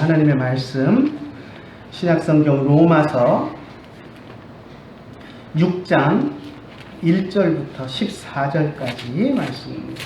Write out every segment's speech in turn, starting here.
하나님의 말씀 신약성경 로마서 6장 1절부터 14절까지 말씀입니다.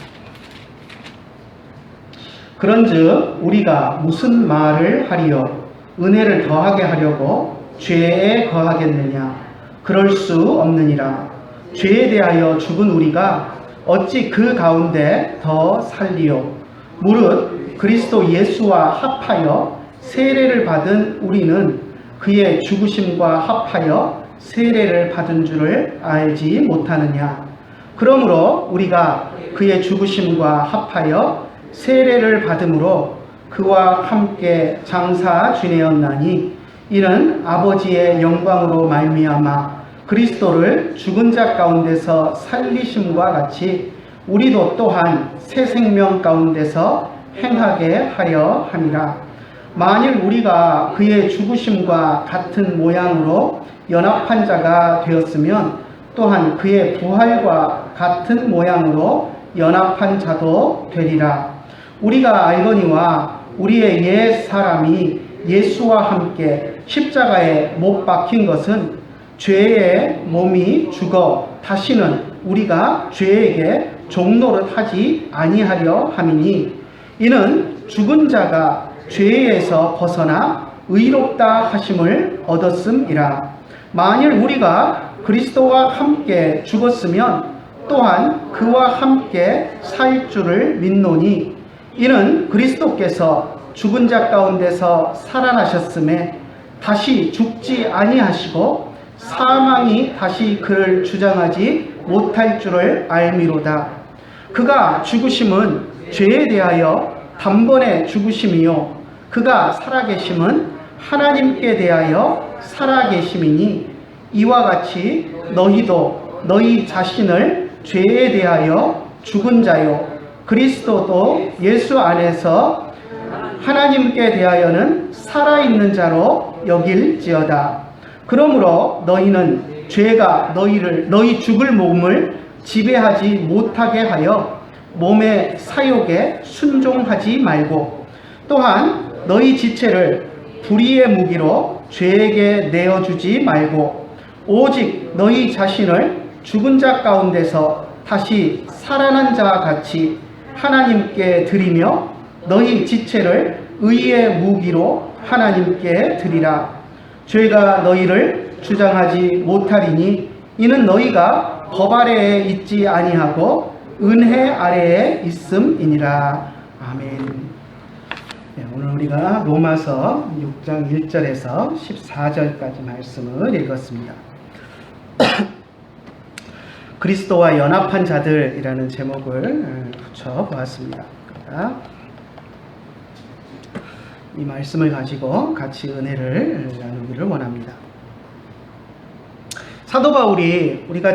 그런즉 우리가 무슨 말을 하리요? 은혜를 더하게 하려고 죄에 거하겠느냐? 그럴 수 없느니라. 죄에 대하여 죽은 우리가 어찌 그 가운데 더 살리요? 무릇 그리스도 예수와 합하여 세례를 받은 우리는 그의 죽으심과 합하여 세례를 받은 줄을 알지 못하느냐? 그러므로 우리가 그의 죽으심과 합하여 세례를 받음으로 그와 함께 장사 지내었나니 이는 아버지의 영광으로 말미암아 그리스도를 죽은 자 가운데서 살리심과 같이 우리도 또한 새 생명 가운데서 행하게 하려 함이라. 만일 우리가 그의 죽으심과 같은 모양으로 연합한 자가 되었으면 또한 그의 부활과 같은 모양으로 연합한 자도 되리라. 우리가 알거니와 우리의 옛 사람이 예수와 함께 십자가에 못 박힌 것은 죄의 몸이 죽어 다시는 우리가 죄에게 종노릇 하지 아니하려 함이니 이는 죽은 자가 죄에서 벗어나 의롭다 하심을 얻었음이라. 만일 우리가 그리스도와 함께 죽었으면 또한 그와 함께 살 줄을 믿노니 이는 그리스도께서 죽은 자 가운데서 살아나셨음에 다시 죽지 아니하시고 사망이 다시 그를 주장하지 못할 줄을 알미로다. 그가 죽으심은 죄에 대하여 단번에 죽으심이요 그가 살아계심은 하나님께 대하여 살아계심이니 이와 같이 너희도 너희 자신을 죄에 대하여 죽은 자요 그리스도도 예수 안에서 하나님께 대하여는 살아있는 자로 여길지어다. 그러므로 너희는 죄가 너희 죽을 몸을 지배하지 못하게 하여 몸의 사욕에 순종하지 말고 또한 너희 지체를 불의의 무기로 죄에게 내어주지 말고 오직 너희 자신을 죽은 자 가운데서 다시 살아난 자와 같이 하나님께 드리며 너희 지체를 의의 무기로 하나님께 드리라. 죄가 너희를 주장하지 못하리니 이는 너희가 법 아래에 있지 아니하고 은혜 아래에 있음이니라. 아멘. 네, 오늘 우리가 로마서 6장 1절에서 14절까지 말씀을 읽었습니다. 그리스도와 연합한 자들이라는 제목을 붙여보았습니다. 이 말씀을 가지고 같이 은혜를 나누기를 원합니다. 사도 바울이 우리가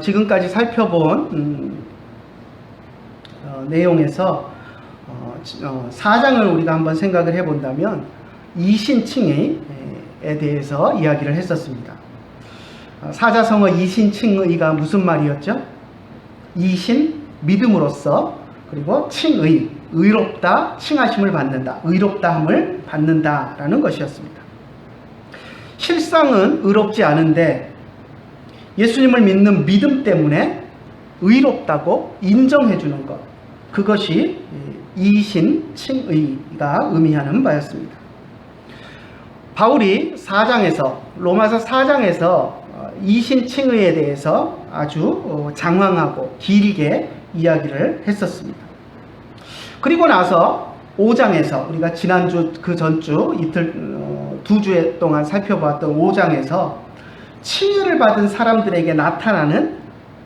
지금까지 살펴본 내용에서 4장을 우리가 한번 생각을 해본다면 이신칭의에 대해서 이야기를 했었습니다. 사자성어 이신칭의가 무슨 말이었죠? 이신, 믿음으로써, 그리고 칭의, 의롭다, 칭하심을 받는다, 의롭다함을 받는다라는 것이었습니다. 실상은 의롭지 않은데 예수님을 믿는 믿음 때문에 의롭다고 인정해주는 것, 그것이 이신, 칭의가 의미하는 바였습니다. 바울이 로마서 4장에서 이신칭의에 대해서 아주 장황하고 길게 이야기를 했었습니다. 그리고 나서 5장에서 우리가 지난주 그 전주 이틀 2주 동안 살펴봤던 5장에서 칭의를 받은 사람들에게 나타나는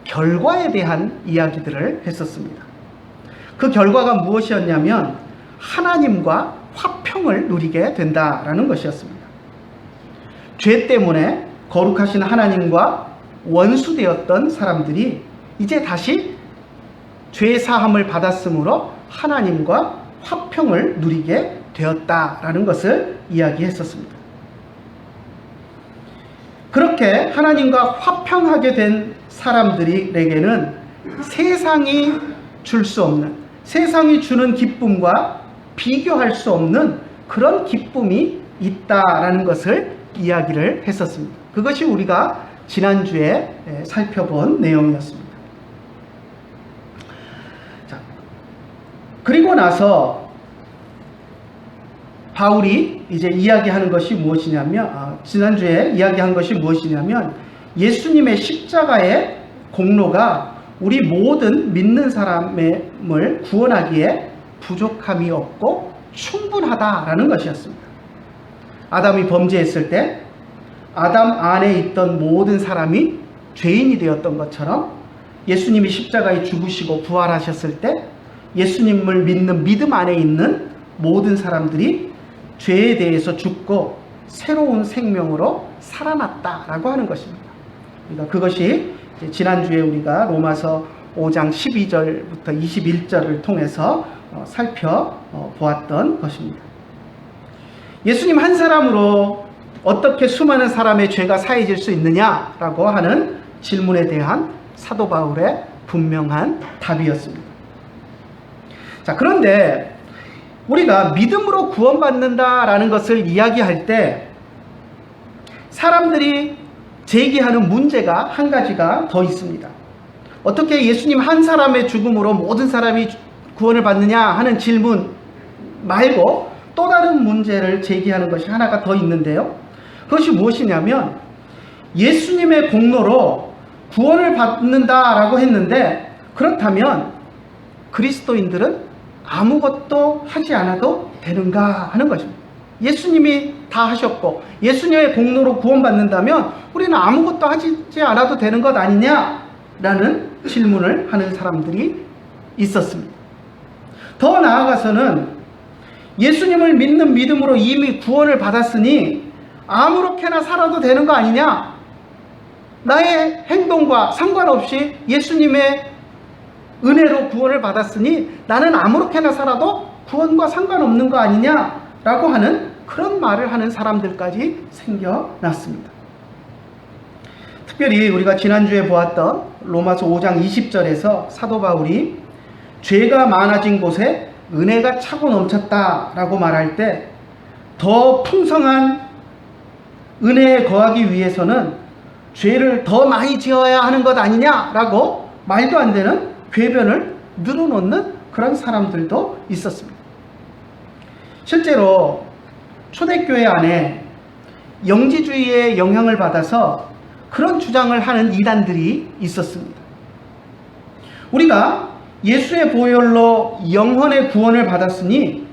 결과에 대한 이야기들을 했었습니다. 그 결과가 무엇이었냐면 하나님과 화평을 누리게 된다라는 것이었습니다. 죄 때문에 거룩하신 하나님과 원수되었던 사람들이 이제 다시 죄 사함을 받았으므로 하나님과 화평을 누리게 되었다라는 것을 이야기했었습니다. 그렇게 하나님과 화평하게 된 사람들에게는 세상이 줄 수 없는, 세상이 주는 기쁨과 비교할 수 없는 그런 기쁨이 있다라는 것을 이야기를 했었습니다. 그것이 우리가 지난주에 살펴본 내용이었습니다. 자, 그리고 나서 바울이 이제 이야기하는 것이 무엇이냐면, 지난주에 이야기한 것이 무엇이냐면, 예수님의 십자가의 공로가 우리 모든 믿는 사람을 구원하기에 부족함이 없고 충분하다라는 것이었습니다. 아담이 범죄했을 때 아담 안에 있던 모든 사람이 죄인이 되었던 것처럼 예수님이 십자가에 죽으시고 부활하셨을 때 예수님을 믿는 믿음 안에 있는 모든 사람들이 죄에 대해서 죽고 새로운 생명으로 살아났다라고 하는 것입니다. 그러니까 그것이 지난주에 우리가 로마서 5장 12절부터 21절을 통해서 살펴보았던 것입니다. 예수님 한 사람으로 어떻게 수많은 사람의 죄가 사해질 수 있느냐라고 하는 질문에 대한 사도 바울의 분명한 답이었습니다. 자, 그런데 우리가 믿음으로 구원받는다라는 것을 이야기할 때 사람들이 제기하는 문제가 한 가지가 더 있습니다. 어떻게 예수님 한 사람의 죽음으로 모든 사람이 구원을 받느냐 하는 질문 말고 또 다른 문제를 제기하는 것이 하나가 더 있는데요. 그것이 무엇이냐면 예수님의 공로로 구원을 받는다라고 했는데 그렇다면 그리스도인들은 아무것도 하지 않아도 되는가 하는 것입니다. 예수님이 다 하셨고 예수님의 공로로 구원받는다면 우리는 아무것도 하지 않아도 되는 것 아니냐라는 질문을 하는 사람들이 있었습니다. 더 나아가서는 예수님을 믿는 믿음으로 이미 구원을 받았으니 아무렇게나 살아도 되는 거 아니냐? 나의 행동과 상관없이 예수님의 은혜로 구원을 받았으니 나는 아무렇게나 살아도 구원과 상관없는 거 아니냐라고 하는 그런 말을 하는 사람들까지 생겨났습니다. 특별히 우리가 지난주에 보았던 로마서 5장 20절에서 사도 바울이 죄가 많아진 곳에 은혜가 차고 넘쳤다라고 말할 때 더 풍성한 은혜에 거하기 위해서는 죄를 더 많이 지어야 하는 것 아니냐라고 말도 안 되는 궤변을 늘어놓는 그런 사람들도 있었습니다. 실제로 초대교회 안에 영지주의의 영향을 받아서 그런 주장을 하는 이단들이 있었습니다. 우리가 예수의 보혈로 영혼의 구원을 받았으니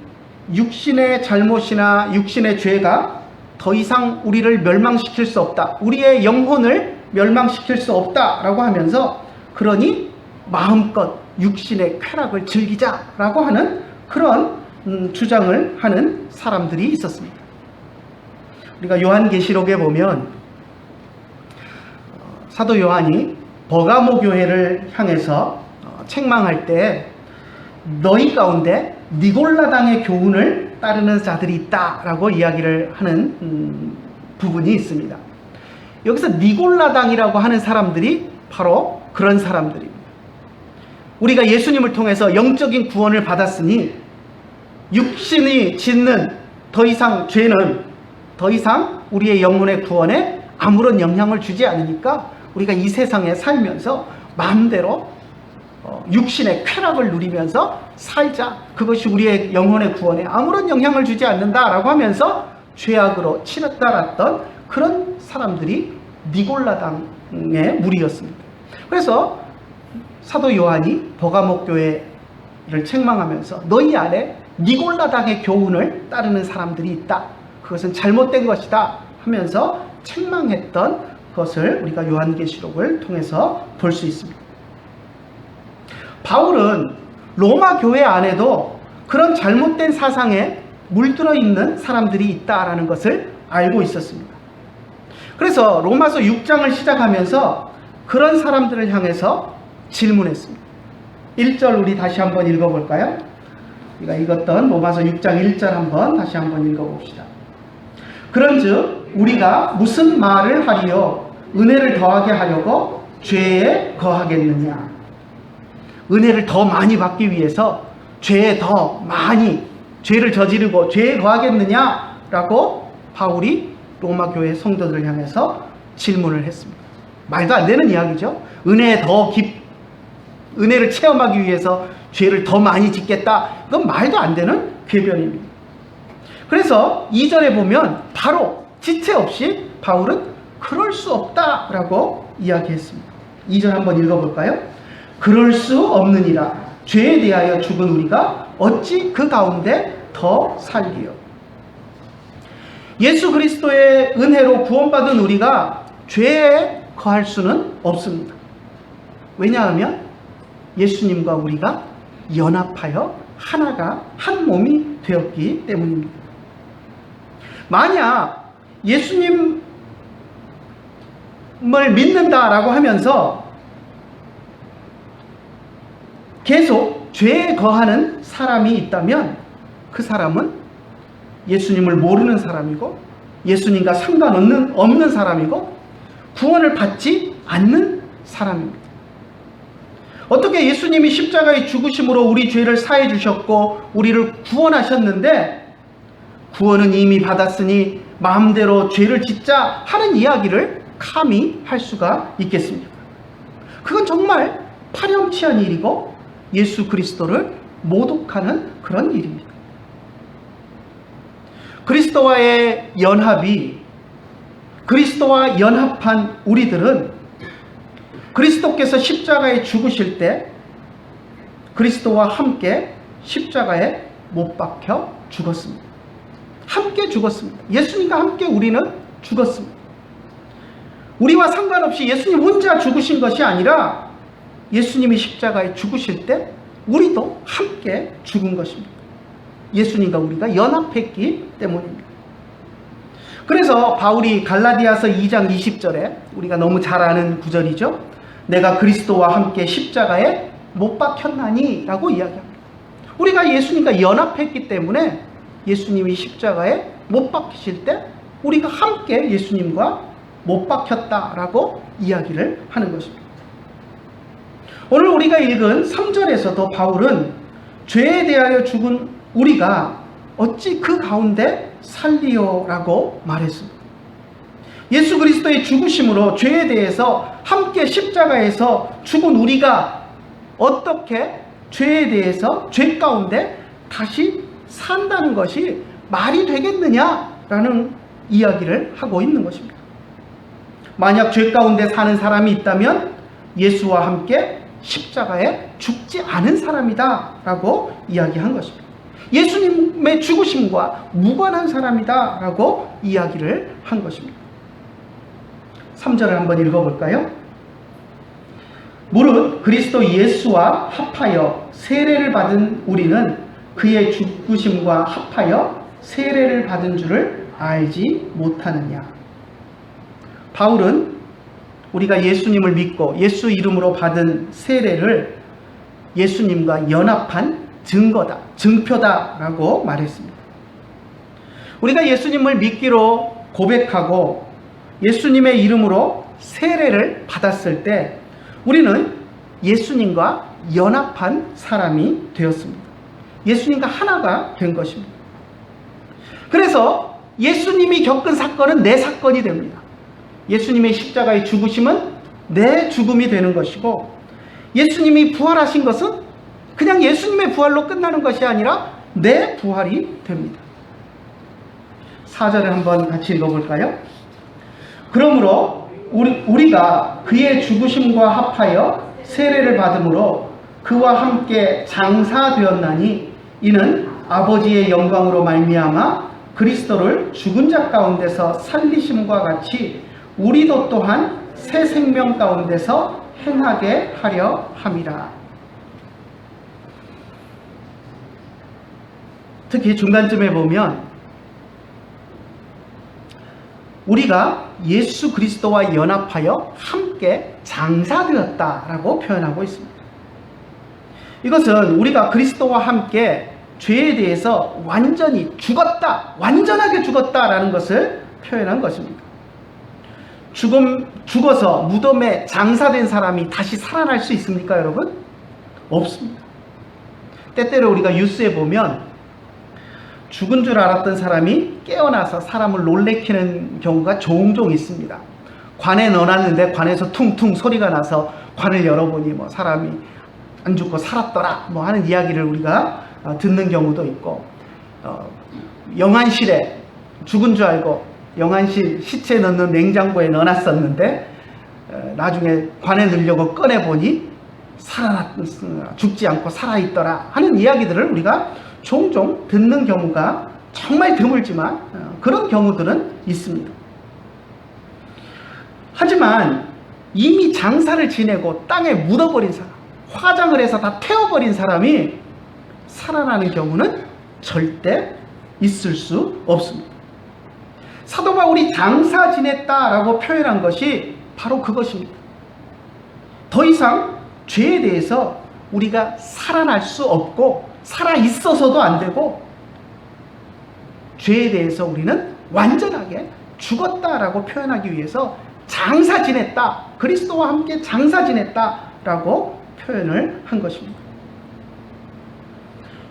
육신의 잘못이나 육신의 죄가 더 이상 우리를 멸망시킬 수 없다. 우리의 영혼을 멸망시킬 수 없다라고 하면서 그러니 마음껏 육신의 쾌락을 즐기자라고 하는 그런 주장을 하는 사람들이 있었습니다. 우리가 요한계시록에 보면 사도 요한이 버가모 교회를 향해서 책망할 때 너희 가운데 니골라당의 교훈을 따르는 자들이 있다라고 이야기를 하는 부분이 있습니다. 여기서 니골라당이라고 하는 사람들이 바로 그런 사람들입니다. 우리가 예수님을 통해서 영적인 구원을 받았으니 육신이 짓는 더 이상 죄는 더 이상 우리의 영혼의 구원에 아무런 영향을 주지 않으니까 우리가 이 세상에 살면서 마음대로 육신의 쾌락을 누리면서 살자. 그것이 우리의 영혼의 구원에 아무런 영향을 주지 않는다라고 하면서 죄악으로 치닫았던 그런 사람들이 니골라당의 무리였습니다. 그래서 사도 요한이 버가모 교회를 책망하면서 너희 안에 니골라당의 교훈을 따르는 사람들이 있다. 그것은 잘못된 것이다 하면서 책망했던 것을 우리가 요한계시록을 통해서 볼 수 있습니다. 바울은 로마 교회 안에도 그런 잘못된 사상에 물들어 있는 사람들이 있다라는 것을 알고 있었습니다. 그래서 로마서 6장을 시작하면서 그런 사람들을 향해서 질문했습니다. 1절 우리 다시 한번 읽어볼까요? 우리가 읽었던 로마서 6장 1절 한번 다시 한번 읽어봅시다. 그런즉 우리가 무슨 말을 하리요? 은혜를 더하게 하려고 죄에 거하겠느냐? 은혜를 더 많이 받기 위해서 죄에 더 많이 죄를 저지르고 죄에 거하겠느냐라고 바울이 로마 교회 성도들을 향해서 질문을 했습니다. 말도 안 되는 이야기죠. 은혜를 체험하기 위해서 죄를 더 많이 짓겠다. 그건 말도 안 되는 궤변입니다. 그래서 2절에 보면 바로 지체 없이 바울은 그럴 수 없다라고 이야기했습니다. 2절 한번 읽어볼까요? 그럴 수 없느니라. 죄에 대하여 죽은 우리가 어찌 그 가운데 더 살리요. 예수 그리스도의 은혜로 구원받은 우리가 죄에 거할 수는 없습니다. 왜냐하면 예수님과 우리가 연합하여 하나가 한 몸이 되었기 때문입니다. 만약 예수님을 믿는다라고 하면서 계속 죄에 거하는 사람이 있다면 그 사람은 예수님을 모르는 사람이고 예수님과 상관없는 사람이고 구원을 받지 않는 사람입니다. 어떻게 예수님이 십자가의 죽으심으로 우리 죄를 사해 주셨고 우리를 구원하셨는데 구원은 이미 받았으니 마음대로 죄를 짓자 하는 이야기를 감히 할 수가 있겠습니까? 그건 정말 파렴치한 일이고 예수 그리스도를 모독하는 그런 일입니다. 그리스도와의 연합이 그리스도와 연합한 우리들은 그리스도께서 십자가에 죽으실 때 그리스도와 함께 십자가에 못 박혀 죽었습니다. 함께 죽었습니다. 예수님과 함께 우리는 죽었습니다. 우리와 상관없이 예수님 혼자 죽으신 것이 아니라 예수님이 십자가에 죽으실 때 우리도 함께 죽은 것입니다. 예수님과 우리가 연합했기 때문입니다. 그래서 바울이 갈라디아서 2장 20절에 우리가 너무 잘 아는 구절이죠. 내가 그리스도와 함께 십자가에 못 박혔나니 라고 이야기합니다. 우리가 예수님과 연합했기 때문에 예수님이 십자가에 못 박히실 때 우리가 함께 예수님과 못 박혔다라고 이야기를 하는 것입니다. 오늘 우리가 읽은 3절에서도 바울은 죄에 대하여 죽은 우리가 어찌 그 가운데 살리요라고 말했습니다. 예수 그리스도의 죽으심으로 죄에 대해서 함께 십자가에서 죽은 우리가 어떻게 죄에 대해서 죄 가운데 다시 산다는 것이 말이 되겠느냐라는 이야기를 하고 있는 것입니다. 만약 죄 가운데 사는 사람이 있다면 예수와 함께 십자가에 죽지 않은 사람이다 라고 이야기한 것입니다. 예수님의 죽으심과 무관한 사람이다 라고 이야기를 한 것입니다. 3절을 한번 읽어볼까요? 무릇 그리스도 예수와 합하여 세례를 받은 우리는 그의 죽으심과 합하여 세례를 받은 줄을 알지 못하느냐. 바울은 우리가 예수님을 믿고 예수 이름으로 받은 세례를 예수님과 연합한 증거다, 증표다라고 말했습니다. 우리가 예수님을 믿기로 고백하고 예수님의 이름으로 세례를 받았을 때 우리는 예수님과 연합한 사람이 되었습니다. 예수님과 하나가 된 것입니다. 그래서 예수님이 겪은 사건은 내 사건이 됩니다. 예수님의 십자가의 죽으심은 내 죽음이 되는 것이고 예수님이 부활하신 것은 그냥 예수님의 부활로 끝나는 것이 아니라 내 부활이 됩니다. 4절을 한번 같이 읽어볼까요? 그러므로 우리가 그의 죽으심과 합하여 세례를 받음으로 그와 함께 장사되었나니 이는 아버지의 영광으로 말미암아 그리스도를 죽은 자 가운데서 살리심과 같이 우리도 또한 새 생명 가운데서 행하게 하려 함이라. 특히 중간쯤에 보면 우리가 예수 그리스도와 연합하여 함께 장사되었다라고 표현하고 있습니다. 이것은 우리가 그리스도와 함께 죄에 대해서 완전히 죽었다, 완전하게 죽었다라는 것을 표현한 것입니다. 죽어서 무덤에 장사된 사람이 다시 살아날 수 있습니까, 여러분? 없습니다. 때때로 우리가 뉴스에 보면 죽은 줄 알았던 사람이 깨어나서 사람을 놀래키는 경우가 종종 있습니다. 관에 넣어놨는데 관에서 퉁퉁 소리가 나서 관을 열어보니 뭐 사람이 안 죽고 살았더라 뭐 하는 이야기를 우리가 듣는 경우도 있고, 영안실에 죽은 줄 알고 영안실 시체 넣는 냉장고에 넣어놨었는데 나중에 관에 넣으려고 꺼내보니 죽지 않고 살아있더라 하는 이야기들을 우리가 종종 듣는 경우가 정말 드물지만 그런 경우들은 있습니다. 하지만 이미 장사를 지내고 땅에 묻어버린 사람, 화장을 해서 다 태워버린 사람이 살아나는 경우는 절대 있을 수 없습니다. 사도 바울이 장사 지냈다라고 표현한 것이 바로 그것입니다. 더 이상 죄에 대해서 우리가 살아날 수 없고 살아있어서도 안 되고, 죄에 대해서 우리는 완전하게 죽었다라고 표현하기 위해서 장사 지냈다, 그리스도와 함께 장사 지냈다라고 표현을 한 것입니다.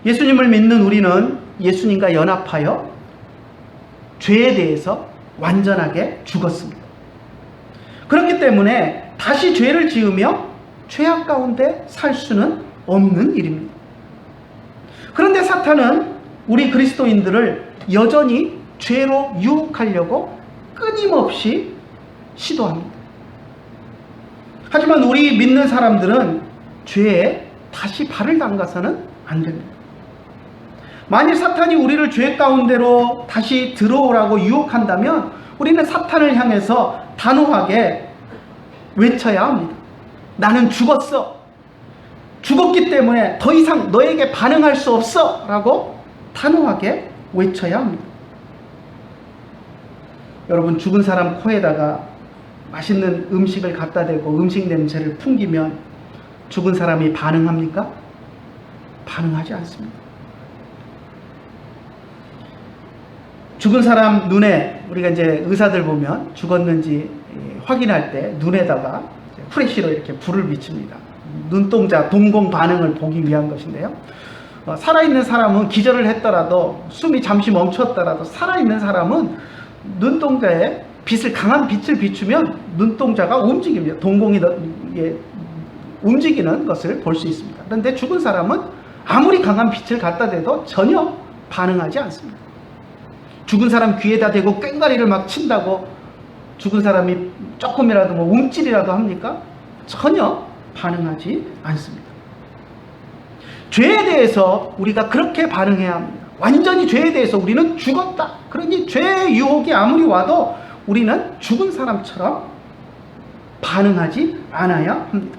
예수님을 믿는 우리는 예수님과 연합하여 죄에 대해서 완전하게 죽었습니다. 그렇기 때문에 다시 죄를 지으며 죄악 가운데 살 수는 없는 일입니다. 그런데 사탄은 우리 그리스도인들을 여전히 죄로 유혹하려고 끊임없이 시도합니다. 하지만 우리 믿는 사람들은 죄에 다시 발을 담가서는 안 됩니다. 만일 사탄이 우리를 죄 가운데로 다시 들어오라고 유혹한다면 우리는 사탄을 향해서 단호하게 외쳐야 합니다. 나는 죽었어. 죽었기 때문에 더 이상 너에게 반응할 수 없어 라고 단호하게 외쳐야 합니다. 여러분, 죽은 사람 코에다가 맛있는 음식을 갖다 대고 음식 냄새를 풍기면 죽은 사람이 반응합니까? 반응하지 않습니다. 죽은 사람 눈에, 우리가 이제 의사들 보면 죽었는지 확인할 때 눈에다가 프레쉬로 이렇게 불을 비칩니다. 눈동자 동공 반응을 보기 위한 것인데요. 살아있는 사람은 기절을 했더라도, 숨이 잠시 멈췄더라도 살아있는 사람은 눈동자에 강한 빛을 비추면 눈동자가 움직입니다. 동공이 움직이는 것을 볼 수 있습니다. 그런데 죽은 사람은 아무리 강한 빛을 갖다 대도 전혀 반응하지 않습니다. 죽은 사람 귀에다 대고 꽹과리를 막 친다고 죽은 사람이 조금이라도 움찔이라도 합니까? 전혀 반응하지 않습니다. 죄에 대해서 우리가 그렇게 반응해야 합니다. 완전히 죄에 대해서 우리는 죽었다. 그러니 죄의 유혹이 아무리 와도 우리는 죽은 사람처럼 반응하지 않아야 합니다.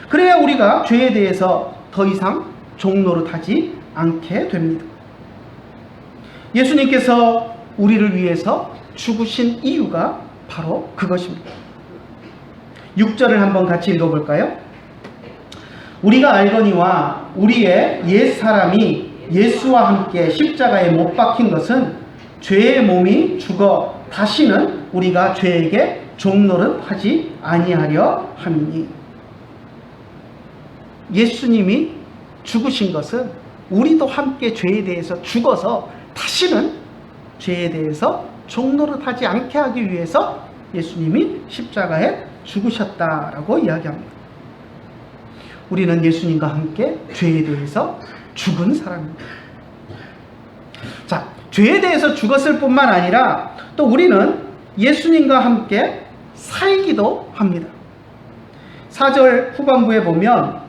그래야 우리가 죄에 대해서 더 이상 종노릇하지 않게 됩니다. 예수님께서 우리를 위해서 죽으신 이유가 바로 그것입니다. 6절을 한번 같이 읽어볼까요? 우리가 알거니와 우리의 옛사람이 예수와 함께 십자가에 못 박힌 것은 죄의 몸이 죽어 다시는 우리가 죄에게 종노릇하지 아니하려 함이니. 예수님이 죽으신 것은 우리도 함께 죄에 대해서 죽어서 다시는 죄에 대해서 종노릇하지 않게 하기 위해서 예수님이 십자가에 죽으셨다라고 이야기합니다. 우리는 예수님과 함께 죄에 대해서 죽은 사람입니다. 자, 죄에 대해서 죽었을 뿐만 아니라 또 우리는 예수님과 함께 살기도 합니다. 4절 후반부에 보면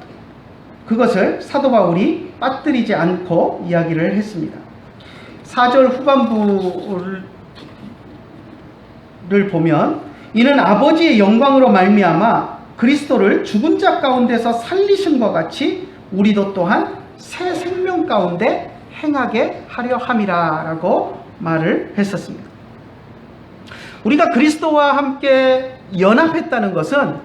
그것을 사도 바울이 빠뜨리지 않고 이야기를 했습니다. 4절 후반부를 보면 이는 아버지의 영광으로 말미암아 그리스도를 죽은 자 가운데서 살리심과 같이 우리도 또한 새 생명 가운데 행하게 하려 함이라 라고 말을 했었습니다. 우리가 그리스도와 함께 연합했다는 것은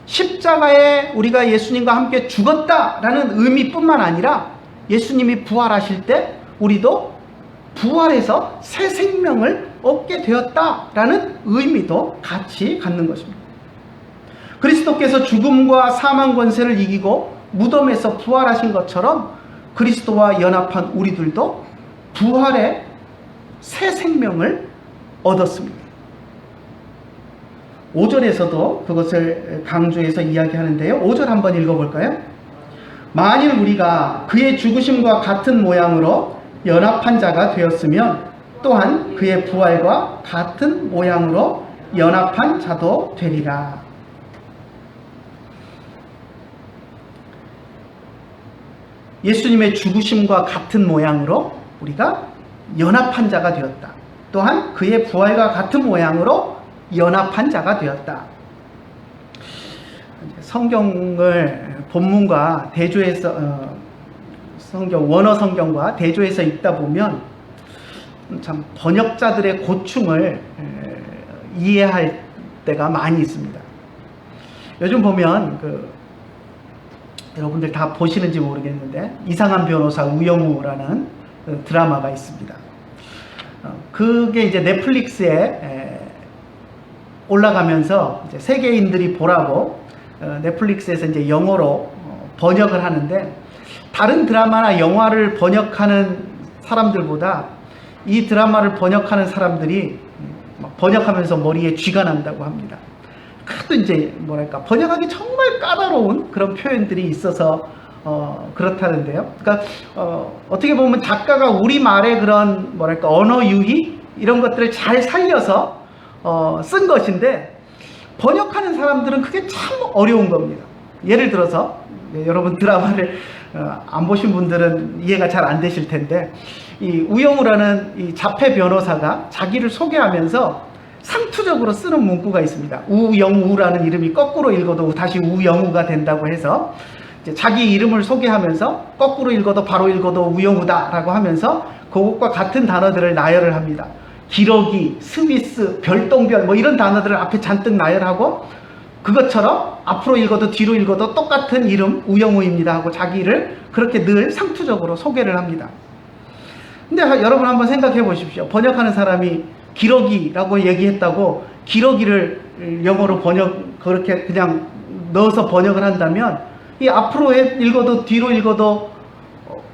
십자가에 우리가 예수님과 함께 죽었다라는 의미뿐만 아니라 예수님이 부활하실 때 우리도 부활해서 새 생명을 얻게 되었다라는 의미도 같이 갖는 것입니다. 그리스도께서 죽음과 사망 권세를 이기고 무덤에서 부활하신 것처럼 그리스도와 연합한 우리들도 부활의 새 생명을 얻었습니다. 5절에서도 그것을 강조해서 이야기하는데요. 5절 한번 읽어볼까요? 만일 우리가 그의 죽으심과 같은 모양으로 연합한 자가 되었으면 또한 그의 부활과 같은 모양으로 연합한 자도 되리라. 예수님의 죽으심과 같은 모양으로 우리가 연합한 자가 되었다. 또한 그의 부활과 같은 모양으로 연합한 자가 되었다. 성경을 본문과 대조해서 성경 원어 성경과 대조해서 읽다 보면 참 번역자들의 고충을 이해할 때가 많이 있습니다. 요즘 보면 여러분들 다 보시는지 모르겠는데 이상한 변호사 우영우라는 드라마가 있습니다. 그게 이제 넷플릭스에 올라가면서 이제 세계인들이 보라고 넷플릭스에서 이제 영어로 번역을 하는데, 다른 드라마나 영화를 번역하는 사람들보다 이 드라마를 번역하는 사람들이 번역하면서 머리에 쥐가 난다고 합니다. 하도 이제 뭐랄까 번역하기 정말 까다로운 그런 표현들이 있어서 그렇다는데요. 그러니까 어떻게 보면 작가가 우리말의 그런 뭐랄까 언어 유희 이런 것들을 잘 살려서 쓴 것인데, 번역하는 사람들은 그게 참 어려운 겁니다. 예를 들어서 여러분 드라마를 안 보신 분들은 이해가 잘 안 되실 텐데, 이 우영우라는 이 자폐 변호사가 자기를 소개하면서 상투적으로 쓰는 문구가 있습니다. 우영우라는 이름이 거꾸로 읽어도 다시 우영우가 된다고 해서 이제 자기 이름을 소개하면서 거꾸로 읽어도 바로 읽어도 우영우다라고 하면서 그것과 같은 단어들을 나열을 합니다. 기러기, 스위스, 별똥별 뭐 이런 단어들을 앞에 잔뜩 나열하고, 그것처럼 앞으로 읽어도 뒤로 읽어도 똑같은 이름 우영우입니다 하고 자기를 그렇게 늘 상투적으로 소개를 합니다. 근데 여러분 한번 생각해 보십시오. 번역하는 사람이 기러기라고 얘기했다고 기러기를 영어로 그렇게 그냥 넣어서 번역을 한다면, 이 앞으로 읽어도 뒤로 읽어도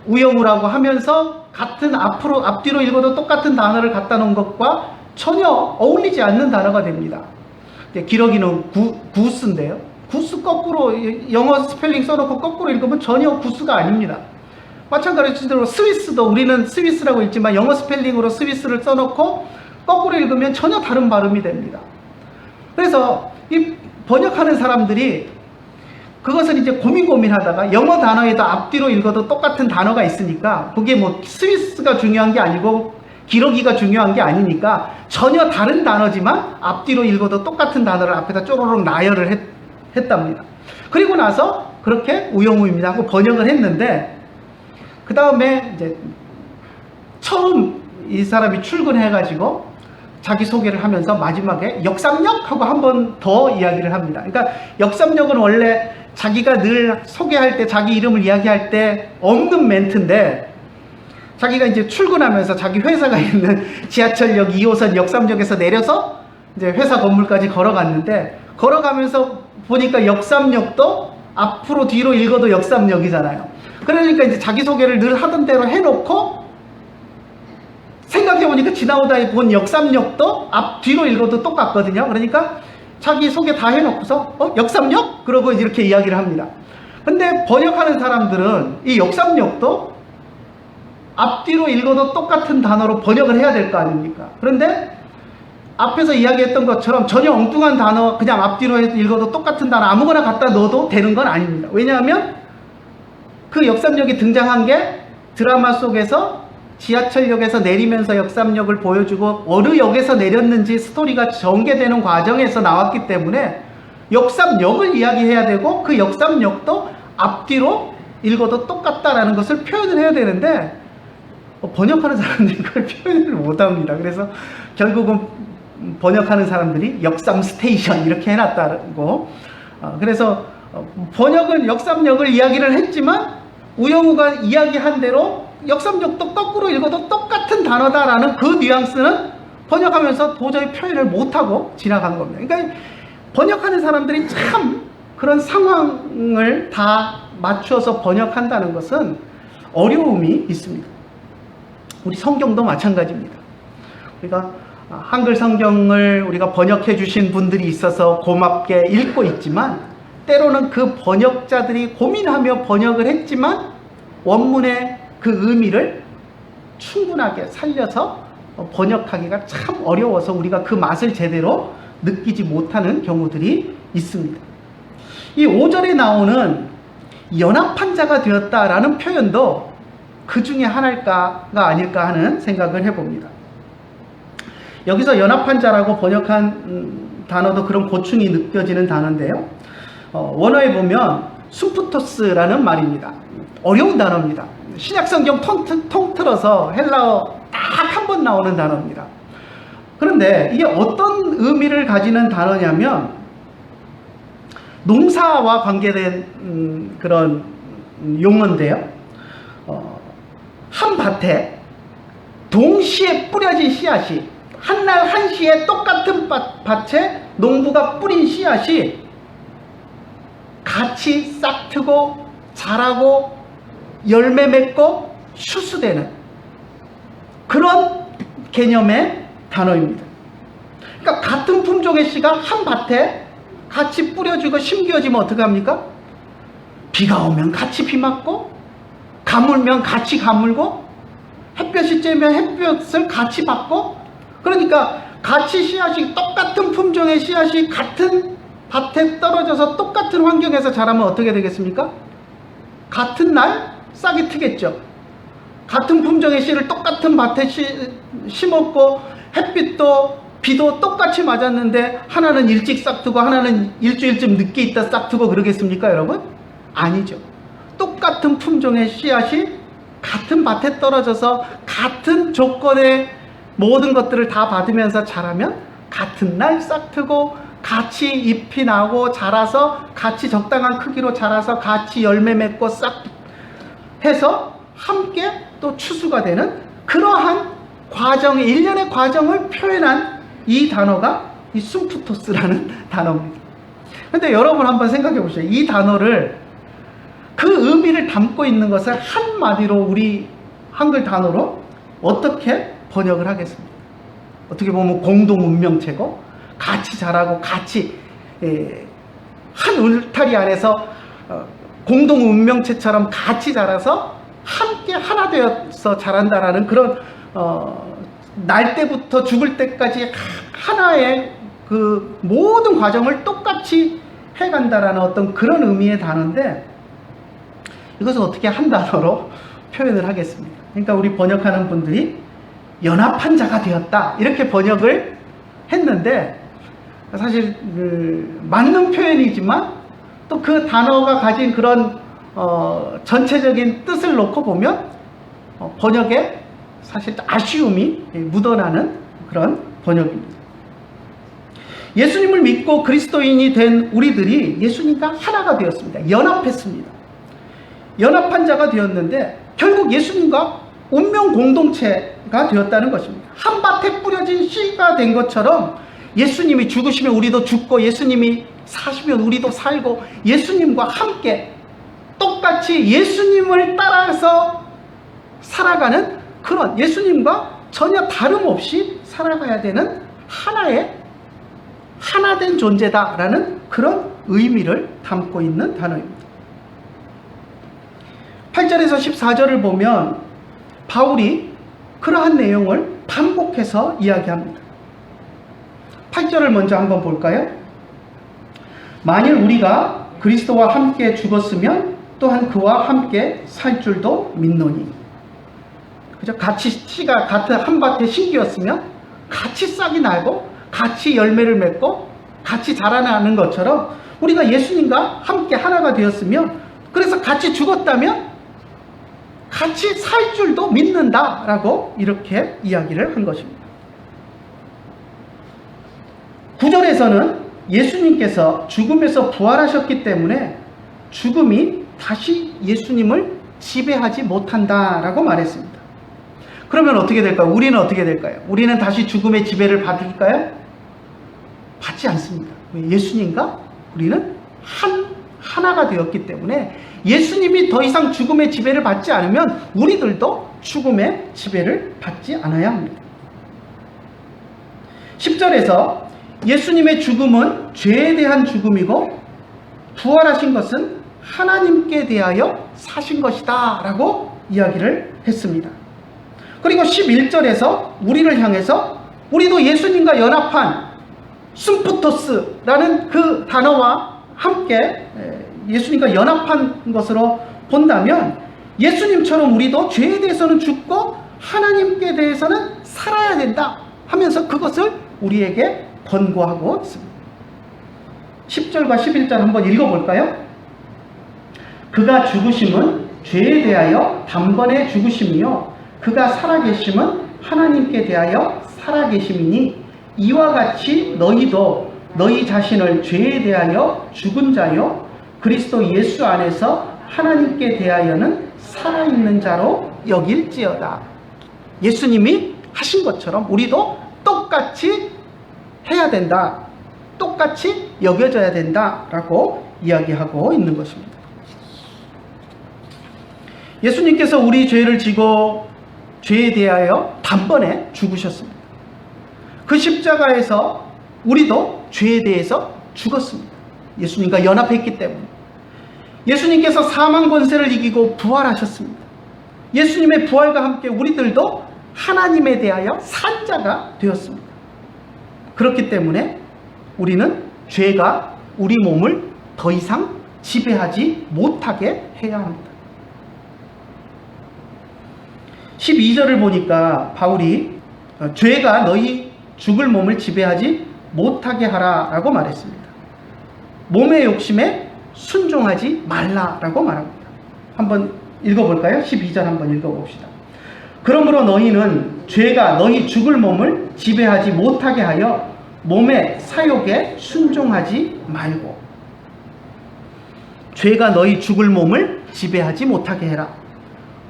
우영우라고 하면서 같은 앞뒤로 읽어도 똑같은 단어를 갖다 놓은 것과 전혀 어울리지 않는 단어가 됩니다. 기러기는 구스인데요. 구스 거꾸로 영어 스펠링 써놓고 거꾸로 읽으면 전혀 구스가 아닙니다. 마찬가지로 스위스도 우리는 스위스라고 읽지만 영어 스펠링으로 스위스를 써놓고 거꾸로 읽으면 전혀 다른 발음이 됩니다. 그래서 이 번역하는 사람들이 그것을 이제 고민하다가 영어 단어에도 앞뒤로 읽어도 똑같은 단어가 있으니까 그게 뭐 스위스가 중요한 게 아니고 기러기가 중요한 게 아니니까 전혀 다른 단어지만 앞뒤로 읽어도 똑같은 단어를 앞에다 쪼로록 나열을 했답니다. 그리고 나서 그렇게 우영우입니다 하고 번역을 했는데, 그 다음에 이제 처음 이 사람이 출근해가지고 자기소개를 하면서 마지막에 역삼역 하고 한 번 더 이야기를 합니다. 그러니까 역삼역은 원래 자기가 늘 소개할 때 자기 이름을 이야기할 때 없는 멘트인데, 자기가 이제 출근하면서 자기 회사가 있는 지하철역 2호선 역삼역에서 내려서 이제 회사 건물까지 걸어갔는데, 걸어가면서 보니까 역삼역도 앞으로 뒤로 읽어도 역삼역이잖아요. 그러니까 이제 자기소개를 늘 하던 대로 해놓고 생각해보니까 지나오다 본 역삼역도 앞뒤로 읽어도 똑같거든요. 그러니까 자기 소개 다 해놓고서 역삼역? 그러고 이렇게 이야기를 합니다. 근데 번역하는 사람들은 이 역삼역도 앞뒤로 읽어도 똑같은 단어로 번역을 해야 될 거 아닙니까? 그런데 앞에서 이야기했던 것처럼 전혀 엉뚱한 단어 그냥 앞뒤로 읽어도 똑같은 단어 아무거나 갖다 넣어도 되는 건 아닙니다. 왜냐하면 그 역삼역이 등장한 게 드라마 속에서 지하철역에서 내리면서 역삼역을 보여주고 어느 역에서 내렸는지 스토리가 전개되는 과정에서 나왔기 때문에 역삼역을 이야기해야 되고, 그 역삼역도 앞뒤로 읽어도 똑같다라는 것을 표현을 해야 되는데 번역하는 사람들이 그걸 표현을 못합니다. 그래서 결국은 번역하는 사람들이 역삼 스테이션 이렇게 해놨다고. 그래서 번역은 역삼역을 이야기를 했지만 우영우가 이야기한 대로 역삼역도 거꾸로 읽어도 똑같은 단어다라는 그 뉘앙스는 번역하면서 도저히 표현을 못하고 지나간 겁니다. 그러니까 번역하는 사람들이 참 그런 상황을 다 맞춰서 번역한다는 것은 어려움이 있습니다. 우리 성경도 마찬가지입니다. 우리가 한글 성경을 우리가 번역해 주신 분들이 있어서 고맙게 읽고 있지만, 때로는 그 번역자들이 고민하며 번역을 했지만 원문의 그 의미를 충분하게 살려서 번역하기가 참 어려워서 우리가 그 맛을 제대로 느끼지 못하는 경우들이 있습니다. 이 5절에 나오는 연합한 자가 되었다라는 표현도 그 중에 하나가 아닐까 하는 생각을 해봅니다. 여기서 연합한 자라고 번역한 단어도 그런 고충이 느껴지는 단어인데요. 원어에 보면 숨프토스라는 말입니다. 어려운 단어입니다. 신약성경 통틀어서 헬라어 딱 한 번 나오는 단어입니다. 그런데 이게 어떤 의미를 가지는 단어냐면, 농사와 관계된 그런 용어인데요. 한 밭에 동시에 뿌려진 씨앗이, 한날 한시에 똑같은 밭에 농부가 뿌린 씨앗이 같이 싹트고 자라고 열매 맺고 수수되는 그런 개념의 단어입니다. 그러니까 같은 품종의 씨가 한 밭에 같이 뿌려지고 심겨지면 어떡합니까? 비가 오면 같이 비 맞고, 가물면 같이 가물고, 햇볕이 쬐면 햇볕을 같이 받고, 그러니까 같이 씨앗이, 똑같은 품종의 씨앗이 같은 밭에 떨어져서 똑같은 환경에서 자라면 어떻게 되겠습니까? 같은 날 싹이 트겠죠. 같은 품종의 씨를 똑같은 밭에 심었고 햇빛도 비도 똑같이 맞았는데 하나는 일찍 싹트고 하나는 일주일쯤 늦게 있다 싹트고 그러겠습니까, 여러분? 아니죠. 똑같은 품종의 씨앗이 같은 밭에 떨어져서 같은 조건의 모든 것들을 다 받으면서 자라면 같은 날 싹트고 같이 잎이 나고 자라서 같이 적당한 크기로 자라서 같이 열매 맺고 싹 해서 함께 또 추수가 되는 그러한 과정의, 일련의 과정을 표현한 이 단어가 이 숨프토스라는 단어입니다. 그런데 여러분 한번 생각해 보세요. 이 단어를, 그 의미를 담고 있는 것을 한마디로 우리 한글 단어로 어떻게 번역을 하겠습니까? 어떻게 보면 공동 운명체고, 같이 자라고 같이 한 울타리 안에서 공동 운명체처럼 같이 자라서 함께 하나 되어서 자란다라는 그런 날 때부터 죽을 때까지 하나의 그 모든 과정을 똑같이 해간다라는 어떤 그런 의미의 단어인데, 이것을 어떻게 한 단어로 표현을 하겠습니까? 그러니까 우리 번역하는 분들이 연합한 자가 되었다 이렇게 번역을 했는데, 사실 맞는 표현이지만 또 그 단어가 가진 그런 전체적인 뜻을 놓고 보면 번역에 사실 아쉬움이 묻어나는 그런 번역입니다. 예수님을 믿고 그리스도인이 된 우리들이 예수님과 하나가 되었습니다. 연합했습니다. 연합한 자가 되었는데 결국 예수님과 운명 공동체가 되었다는 것입니다. 한 밭에 뿌려진 씨가 된 것처럼 예수님이 죽으시면 우리도 죽고, 예수님이 사시면 우리도 살고, 예수님과 함께 똑같이 예수님을 따라서 살아가는 그런, 예수님과 전혀 다름없이 살아가야 되는 하나된 존재다라는 그런 의미를 담고 있는 단어입니다. 8절에서 14절을 보면 바울이 그러한 내용을 반복해서 이야기합니다. 8절을 먼저 한번 볼까요? 만일 우리가 그리스도와 함께 죽었으면 또한 그와 함께 살 줄도 믿노니. 그죠? 같이 씨가 같은 한 밭에 심기였으면 같이 싹이 나고 같이 열매를 맺고 같이 자라나는 것처럼 우리가 예수님과 함께 하나가 되었으면, 그래서 같이 죽었다면 같이 살 줄도 믿는다라고 이렇게 이야기를 한 것입니다. 9절에서는 예수님께서 죽음에서 부활하셨기 때문에 죽음이 다시 예수님을 지배하지 못한다라고 말했습니다. 그러면 어떻게 될까요? 우리는 어떻게 될까요? 우리는 다시 죽음의 지배를 받을까요? 받지 않습니다. 예수님과 우리는 하나가 되었기 때문에 예수님이 더 이상 죽음의 지배를 받지 않으면 우리들도 죽음의 지배를 받지 않아야 합니다. 10절에서 예수님의 죽음은 죄에 대한 죽음이고 부활하신 것은 하나님께 대하여 사신 것이다 라고 이야기를 했습니다. 그리고 11절에서 우리를 향해서 우리도 예수님과 연합한 숨푸토스라는 그 단어와 함께 예수님과 연합한 것으로 본다면 예수님처럼 우리도 죄에 대해서는 죽고 하나님께 대해서는 살아야 된다 하면서 그것을 우리에게 권고하고 있습니다. 10절과 11절 한번 읽어볼까요? 그가 죽으심은 죄에 대하여 단번에 죽으심이요 그가 살아계심은 하나님께 대하여 살아계심이니 이와 같이 너희도 너희 자신을 죄에 대하여 죽은 자요 그리스도 예수 안에서 하나님께 대하여는 살아있는 자로 여길지어다. 예수님이 하신 것처럼 우리도 똑같이 해야 된다. 똑같이 여겨져야 된다라고 이야기하고 있는 것입니다. 예수님께서 우리 죄를 지고 죄에 대하여 단번에 죽으셨습니다. 그 십자가에서 우리도 죄에 대해서 죽었습니다. 예수님과 연합했기 때문에. 예수님께서 사망 권세를 이기고 부활하셨습니다. 예수님의 부활과 함께 우리들도 하나님에 대하여 산 자가 되었습니다. 그렇기 때문에 우리는 죄가 우리 몸을 더 이상 지배하지 못하게 해야 합니다. 12절을 보니까 바울이 죄가 너희 죽을 몸을 지배하지 못하게 하라 라고 말했습니다. 몸의 욕심에 순종하지 말라라고 말합니다. 한번 읽어볼까요? 12절 한번 읽어봅시다. 그러므로 너희는 죄가 너희 죽을 몸을 지배하지 못하게 하여 몸의 사욕에 순종하지 말고. 죄가 너희 죽을 몸을 지배하지 못하게 해라.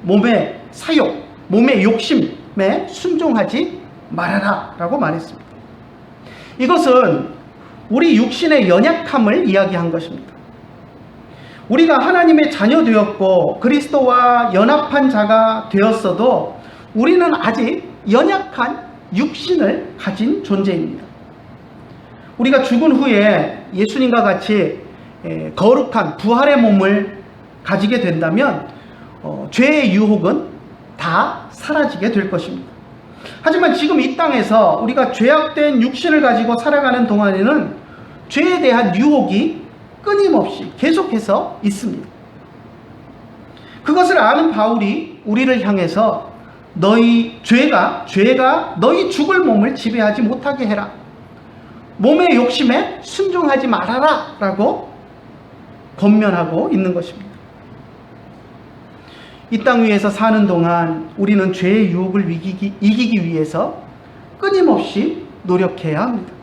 몸의 사욕, 몸의 욕심에 순종하지 말아라 라고 말했습니다. 이것은 우리 육신의 연약함을 이야기한 것입니다. 우리가 하나님의 자녀 되었고 그리스도와 연합한 자가 되었어도 우리는 아직 연약한 육신을 가진 존재입니다. 우리가 죽은 후에 예수님과 같이 거룩한 부활의 몸을 가지게 된다면 죄의 유혹은 다 사라지게 될 것입니다. 하지만 지금 이 땅에서 우리가 죄악된 육신을 가지고 살아가는 동안에는 죄에 대한 유혹이 끊임없이 계속해서 있습니다. 그것을 아는 바울이 우리를 향해서 죄가 너희 죽을 몸을 지배하지 못하게 해라. 몸의 욕심에 순종하지 말아라 라고 권면하고 있는 것입니다. 이 땅 위에서 사는 동안 우리는 죄의 유혹을 이기기 위해서 끊임없이 노력해야 합니다.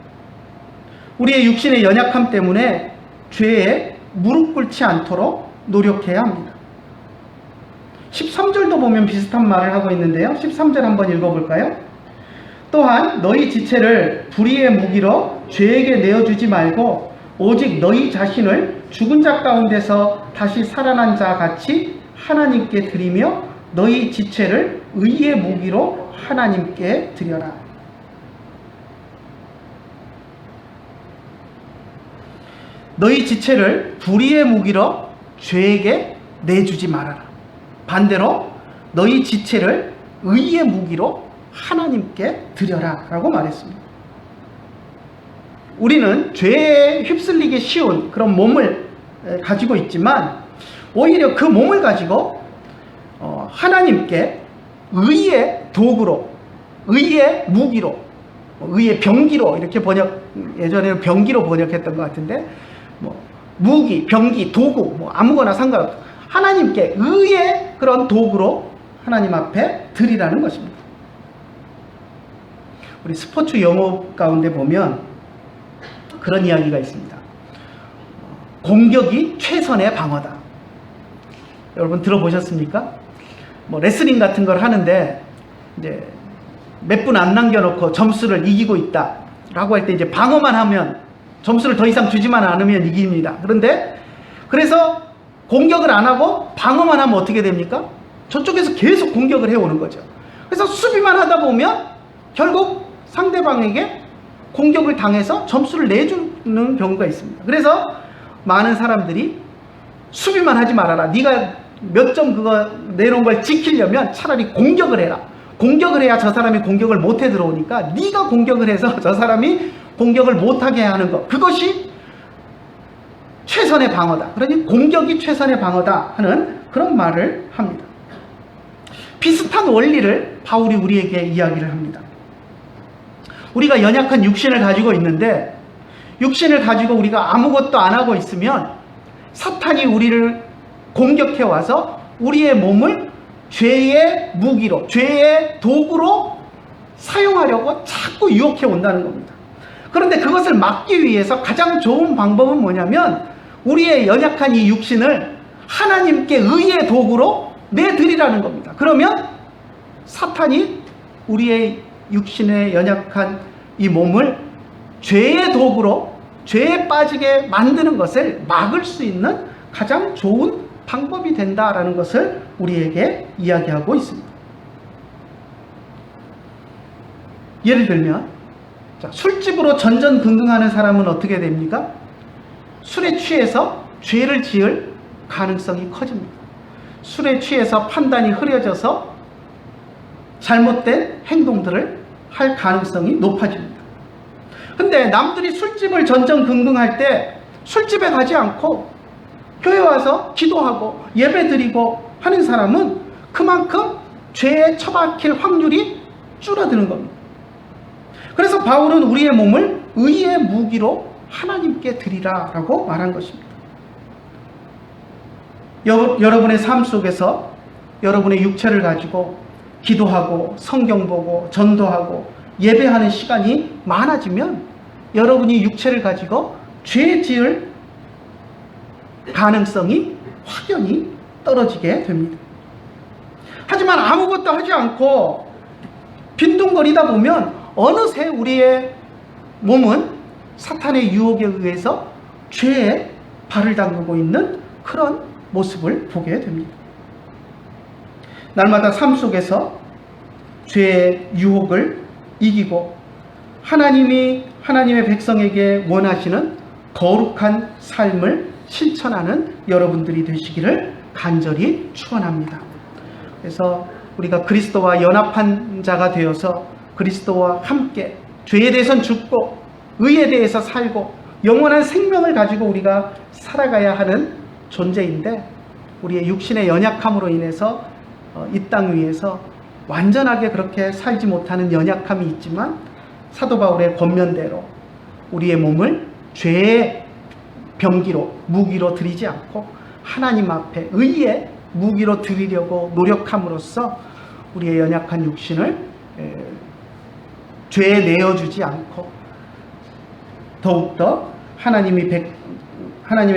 우리의 육신의 연약함 때문에 죄에 무릎 꿇지 않도록 노력해야 합니다. 13절도 보면 비슷한 말을 하고 있는데요. 13절 한번 읽어볼까요? 또한 너희 지체를 불의의 무기로 죄에게 내어주지 말고 오직 너희 자신을 죽은 자 가운데서 다시 살아난 자 같이 하나님께 드리며 너희 지체를 의의 무기로 하나님께 드려라. 너희 지체를 불의의 무기로 죄에게 내주지 말아라. 반대로 너희 지체를 의의 무기로 하나님께 드려라 라고 말했습니다. 우리는 죄에 휩쓸리기 쉬운 그런 몸을 가지고 있지만 오히려 그 몸을 가지고 하나님께 의의 도구로, 의의 무기로, 의의 병기로 이렇게 예전에는 병기로 번역했던 것 같은데 무기, 병기, 도구 아무거나 상관없어. 하나님께 의의 그런 도구로 하나님 앞에 드리라는 것입니다. 우리 스포츠 영어 가운데 보면 그런 이야기가 있습니다. 공격이 최선의 방어다. 여러분 들어보셨습니까? 레슬링 같은 걸 하는데 이제 몇 분 안 남겨놓고 점수를 이기고 있다 라고 할 때 이제 방어만 하면 점수를 더 이상 주지만 않으면 이깁니다. 그래서 공격을 안 하고 방어만 하면 어떻게 됩니까? 저쪽에서 계속 공격을 해오는 거죠. 그래서 수비만 하다 보면 결국 상대방에게 공격을 당해서 점수를 내주는 경우가 있습니다. 그래서 많은 사람들이 수비만 하지 말아라. 네가 몇 점 그거 내놓은 걸 지키려면 차라리 공격을 해라. 공격을 해야 저 사람이 공격을 못해 들어오니까 네가 공격을 해서 저 사람이 공격을 못하게 하는 것. 그것이 최선의 방어다. 그러니 공격이 최선의 방어다 하는 그런 말을 합니다. 비슷한 원리를 바울이 우리에게 이야기를 합니다. 우리가 연약한 육신을 가지고 있는데 육신을 가지고 우리가 아무것도 안 하고 있으면 사탄이 우리를 공격해 와서 우리의 몸을 죄의 무기로, 죄의 도구로 사용하려고 자꾸 유혹해 온다는 겁니다. 그런데 그것을 막기 위해서 가장 좋은 방법은 뭐냐면 우리의 연약한 이 육신을 하나님께 의의 도구로 내드리라는 겁니다. 그러면 사탄이 우리의 육신의 연약한 이 몸을 죄의 도구로 죄에 빠지게 만드는 것을 막을 수 있는 가장 좋은 방법이 된다라는 것을 우리에게 이야기하고 있습니다. 예를 들면 술집으로 전전긍긍하는 사람은 어떻게 됩니까? 술에 취해서 죄를 지을 가능성이 커집니다. 술에 취해서 판단이 흐려져서 잘못된 행동들을 할 가능성이 높아집니다. 근데 남들이 술집을 전전긍긍할 때 술집에 가지 않고 교회 와서 기도하고 예배드리고 하는 사람은 그만큼 죄에 처박힐 확률이 줄어드는 겁니다. 그래서 바울은 우리의 몸을 의의 무기로 하나님께 드리라 라고 말한 것입니다. 여러분의 삶 속에서 여러분의 육체를 가지고 기도하고 성경 보고 전도하고 예배하는 시간이 많아지면 여러분이 육체를 가지고 죄 지을 가능성이 확연히 떨어지게 됩니다. 하지만 아무것도 하지 않고 빈둥거리다 보면 어느새 우리의 몸은 사탄의 유혹에 의해서 죄에 발을 담그고 있는 그런 모습을 보게 됩니다. 날마다 삶 속에서 죄의 유혹을 이기고 하나님의 백성에게 원하시는 거룩한 삶을 실천하는 여러분들이 되시기를 간절히 축원합니다. 그래서 우리가 그리스도와 연합한 자가 되어서 그리스도와 함께 죄에 대해서는 죽고 의에 대해서 살고 영원한 생명을 가지고 우리가 살아가야 하는 존재인데 우리의 육신의 연약함으로 인해서 이 땅 위에서 완전하게 그렇게 살지 못하는 연약함이 있지만 사도 바울의 권면대로 우리의 몸을 죄의 병기로 무기로 드리지 않고 하나님 앞에 의의 무기로 드리려고 노력함으로써 우리의 연약한 육신을 죄에 내어주지 않고 더욱더 하나님의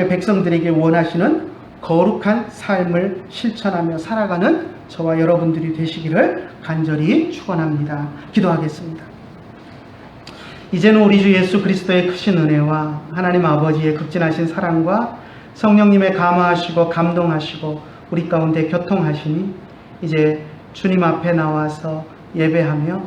백성들에게 원하시는 거룩한 삶을 실천하며 살아가는 저와 여러분들이 되시기를 간절히 축원합니다. 기도하겠습니다. 이제는 우리 주 예수 그리스도의 크신 은혜와 하나님 아버지의 극진하신 사랑과 성령님의 감화하시고 감동하시고 우리 가운데 교통하시니 이제 주님 앞에 나와서 예배하며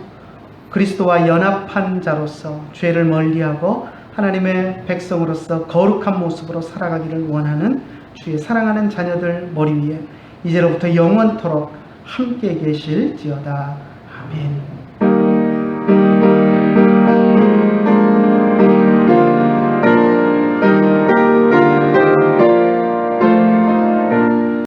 그리스도와 연합한 자로서 죄를 멀리하고 하나님의 백성으로서 거룩한 모습으로 살아가기를 원하는 주의 사랑하는 자녀들 머리 위에 이제로부터 영원토록 함께 계실지어다. 아멘.